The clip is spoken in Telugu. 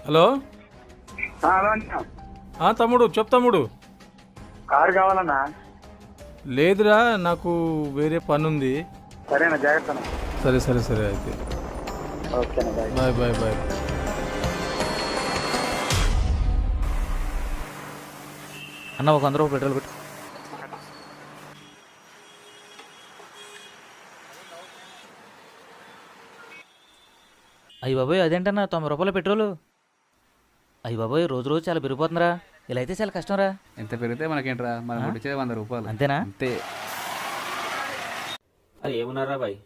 హలో హలో అన్న. తమ్ముడు తమ్ముడు. కారు కావాలన్నా. లేదురా, నాకు వేరే పని ఉంది. సరేనా, జాగ్రత్త. సరే సరే సరే అయితే ఓకేనా, బాయ్. Bye bye bye. అన్న ఒక 100 రూపాయలు పెట్రోల్ పెట్టు. అయ్యి బాబోయ్, అదేంటన్నా 90 రూపాయల పెట్రోలు? అయ్యి బాబోయ్, రోజు రోజు చాలా పెరిగిపోతుందిరా. ఇలా అయితే చాలా కష్టంరా. ఎంత పెరిగితే మనకేంట్రా, మనం ముట్టించేది 100 రూపాయలు అంతేనా? అంతే. అది ఏమున్నారా బాయ్,